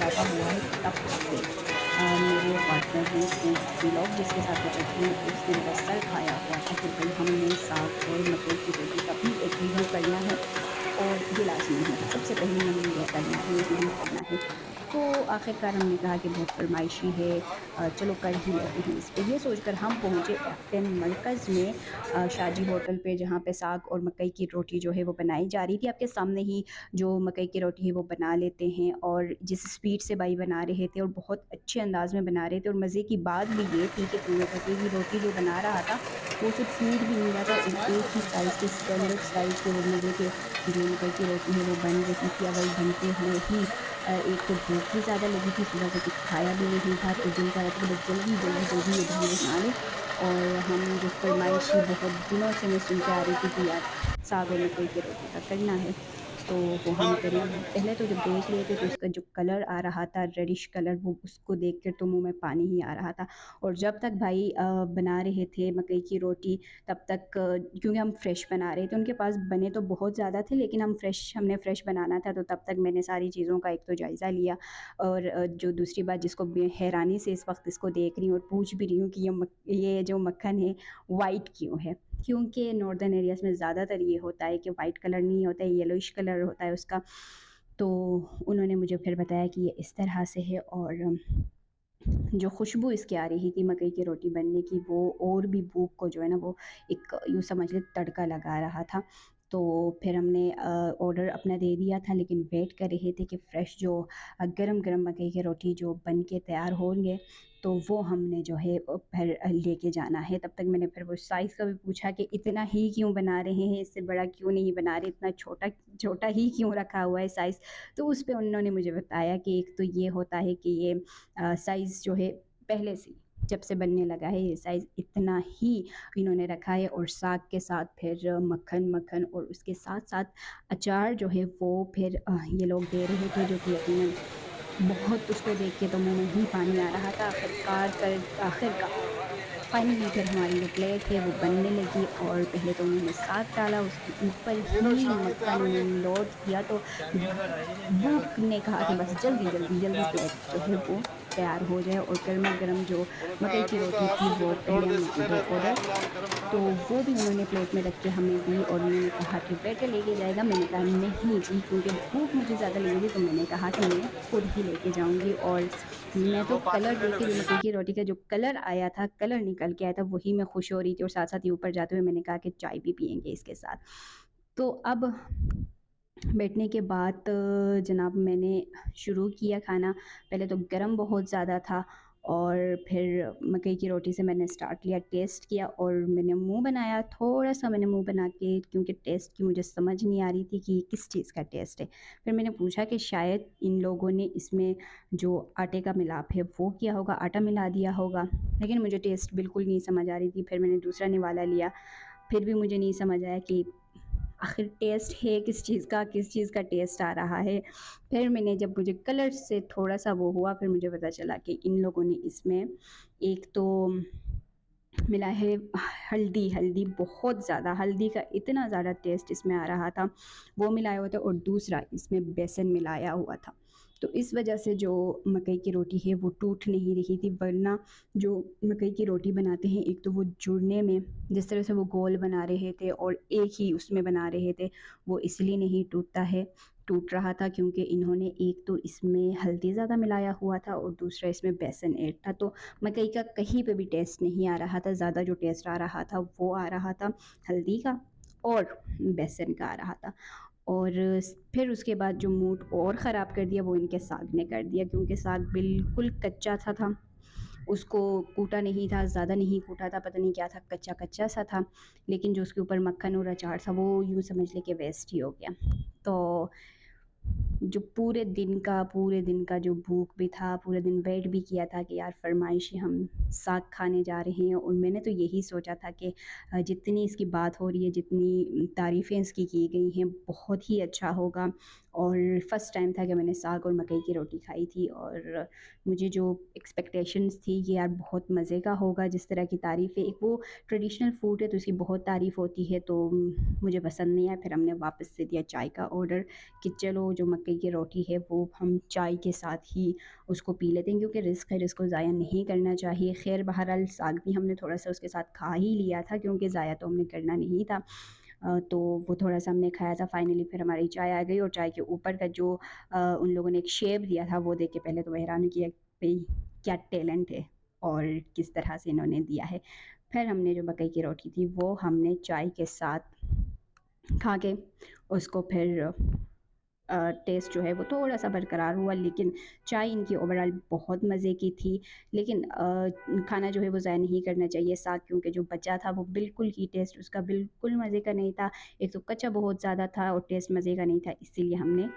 ज़्यादा हुआ है तब से मेरे पार्टनर ने फूड व्लॉग जिसके साथ मैं करती हूँ उसने मेरा सर खाया हुआ था कि भाई हमने साग और मकई की रोटी का भी एक रिव्यू करना है और ये लाज़मी है। सबसे पहले हमने ये करना है, ये रिव्यू करना है। तो आखिरकार हमने कहा कि बहुत फ़रमाइशी है चलो कर ही लेते हैं इस पे। ये सोचकर हम पहुँचे अपने मरकज़ में शाजी होटल पे जहाँ पे साग और मकई की रोटी जो है वो बनाई जा रही थी। आपके सामने ही जो मकई की रोटी है वो बना लेते हैं और जिस स्पीड से भाई बना रहे थे और बहुत अच्छे अंदाज़ में बना रहे थे और मज़े की बात भी ये थी कि मकई की रोटी जो बना रहा था, वो सिर्फ़ टूट भी नहीं रहा था और एक ही साइज़ के स्टैंडर्ड साइज़ के वो मज़े के जो मकई की रोटी है वो बन रही थी। अवल बनते हुए ही एक तो भूख भी ज़्यादा लगी थी, सुबह से कुछ खाया भी नहीं था, तो दिल कर रहा था कि बस जल्दी, जल्दी, जल्दी ये भी बना लें और हम जो फ़रमाइशी बहुत दिनों से मैं सुनते आ रही थी कि यार साग और मकई की रोटी का करना है, तो वो हम करें। पहले तो जब देख रहे थे तो उसका जो कलर आ रहा था रेडिश कलर वो उसको देख कर तो मुँह में पानी ही आ रहा था और जब तक भाई बना रहे थे मकई की रोटी तब तक क्योंकि हम फ्रेश बना रहे थे, उनके पास बने तो बहुत ज़्यादा थे लेकिन हमने फ्रेश बनाना था तो तब तक मैंने सारी चीज़ों का एक तो जायज़ा लिया और जो दूसरी बात जिसको मैं हैरानी से इस वक़्त इसको देख रही हूँ और पूछ भी रही हूँ कि ये जो मक्खन है वाइट क्यों है? क्योंकि नॉर्दर्न एरियाज़ में ज़्यादातर ये होता है कि वाइट कलर नहीं होता है, येलोइश कलर होता है उसका। तो उन्होंने मुझे फिर बताया कि ये इस तरह से है और जो खुशबू इसकी आ रही थी मकई की रोटी बनने की वो और भी भूख को जो है ना वो एक यूँ समझ लें तड़का लगा रहा था। तो फिर हमने ऑर्डर अपना दे दिया था लेकिन वेट कर रहे थे कि फ्रेश जो गरम-गरम मकई की रोटी जो बन के तैयार होंगे तो वो हमने जो है फिर लेके जाना है। तब तक मैंने फिर वो साइज़ का भी पूछा कि इतना ही क्यों बना रहे हैं, इससे बड़ा क्यों नहीं बना रहे, इतना छोटा छोटा ही क्यों रखा हुआ है साइज़? तो उस पे उन्होंने मुझे बताया कि एक तो ये होता है कि ये साइज़ जो है पहले से ही जब से बनने लगा है ये साइज़ इतना ही इन्होंने रखा है और साग के साथ फिर मक्खन और उसके साथ-साथ अचार जो है वो फिर ये लोग दे रहे थे जो कि यकीनन बहुत उसको देख के तो मुँह में ही पानी आ रहा था। आखिरकार फाइनली फिर हमारी जो प्लेट है वो बनने लगी और पहले तो उन्होंने साग डाला, उसके ऊपर ही मक्खन उन्होंने लोड किया तो भूख ने कहा कि बस जल्दी, जल्दी, जल्दी प्लेट जो है वो तैयार हो जाए और गरमा-गरम जो मकई की रोटी थी वो पहले हमने की वो ऑर्डर, तो वो भी उन्होंने प्लेट में रख के हमें दी और उन्होंने कहा कि वेटर लेके जाएगा। मैंने कहा नहीं जी, क्योंकि भूख मुझे ज़्यादा लगी थी तो मैंने कहा कि मैं खुद ही लेके जाऊँगी और मैं तो कलर देख के जो मकई की रोटी का जो कलर आया था, कलर निकल के आया था वही मैं खुश हो रही थी और साथ-साथ ही ऊपर जाते हुए मैंने कहा कि चाय भी पिएँगे इसके साथ। तो अब बैठने के बाद जनाब मैंने शुरू किया खाना। पहले तो गरम बहुत ज़्यादा था और फिर मकई की रोटी से मैंने स्टार्ट लिया, टेस्ट किया और मैंने मुँह बनाया। थोड़ा-सा मैंने मुँह बना के क्योंकि टेस्ट की मुझे समझ नहीं आ रही थी कि किस चीज़ का टेस्ट है। फिर मैंने पूछा कि शायद इन लोगों ने इसमें जो आटे का मिलाप है वो किया होगा, आटा मिला दिया होगा। लेकिन मुझे टेस्ट बिल्कुल नहीं समझ आ रही थी। फिर मैंने दूसरा निवाला लिया, फिर भी मुझे नहीं समझ आया कि आखिर टेस्ट है किस चीज़ का टेस्ट आ रहा है। फिर मैंने जब मुझे कलर से थोड़ा-सा वो हुआ फिर मुझे पता चला कि इन लोगों ने इसमें एक तो मिला है हल्दी, हल्दी बहुत ज़्यादा, हल्दी का इतना ज़्यादा टेस्ट इसमें आ रहा था, वो मिलाया हुआ था और दूसरा इसमें बेसन मिलाया हुआ था। तो इस वजह से जो मकई की रोटी है वो टूट नहीं रही थी वरना जो मकई की रोटी बनाते हैं एक तो वो जुड़ने में जिस तरह से वो गोल बना रहे थे और एक ही उसमें बना रहे थे, वो इसलिए नहीं टूटता है टूट रहा था क्योंकि इन्होंने एक तो इसमें हल्दी ज़्यादा मिलाया हुआ था और दूसरा इसमें बेसन ऐड था। तो मकई का कहीं पे भी टेस्ट नहीं आ रहा था, ज़्यादा जो टेस्ट आ रहा था वो आ रहा था हल्दी का और बेसन का आ रहा था। और फिर उसके बाद जो मूड और ख़राब कर दिया वो इनके साग ने कर दिया क्योंकि साग बिल्कुल कच्चा सा था। उसको कूटा नहीं था, ज़्यादा नहीं कूटा था, पता नहीं क्या था, कच्चा-कच्चा सा था। लेकिन जो उसके ऊपर मक्खन और अचार था वो यूँ समझ लें कि वेस्ट ही हो गया। तो जो पूरे दिन का जो भूख भी था, पूरे दिन वेट भी किया था कि यार फ़रमाइशी हम साग खाने जा रहे हैं और मैंने तो यही सोचा था कि जितनी इसकी बात हो रही है, जितनी तारीफ़ें इसकी की गई हैं, बहुत ही अच्छा होगा और फर्स्ट टाइम था कि मैंने साग और मकई की रोटी खाई थी, और मुझे जो एक्सपेक्टेशंस थी कि यार बहुत मज़े का होगा, जिस तरह की तारीफ़ें, एक वो ट्रेडिशनल फूड है तो उसकी बहुत तारीफ़ होती है, तो मुझे पसंद नहीं आया। फिर हमने वापस से दिया चाय का ऑर्डर कि चलो जो मकई की रोटी है वो हम चाय के साथ ही उसको पी लेते हैं, क्योंकि रिस्क है, रिस्क को ज़ाया नहीं करना चाहिए। खैर बहरहाल साग भी हमने थोड़ा सा उसके साथ खा ही लिया था, क्योंकि ज़ाया तो हमने करना नहीं था। तो वो थोड़ा-सा हमने खाया था। फाइनली फिर हमारी चाय आ गई, और चाय के ऊपर का जो उन लोगों ने एक शेप दिया था, वो देख के पहले तो मैं हैरान किया, भई क्या टैलेंट है और किस तरह से इन्होंने दिया है। फिर हमने जो मकई की रोटी थी वो हमने चाय के साथ खा के उसको फिर टेस्ट जो है वो थोड़ा-सा बरकरार हुआ, लेकिन चाय इनकी ओवरऑल बहुत मज़े की थी। लेकिन खाना जो है वो ज़ाया नहीं करना चाहिए। साग क्योंकि जो बचा था वो बिल्कुल ही टेस्ट उसका बिल्कुल मज़े का नहीं था। एक तो कच्चा बहुत ज़्यादा था और टेस्ट मज़े का नहीं था, इसीलिए हमने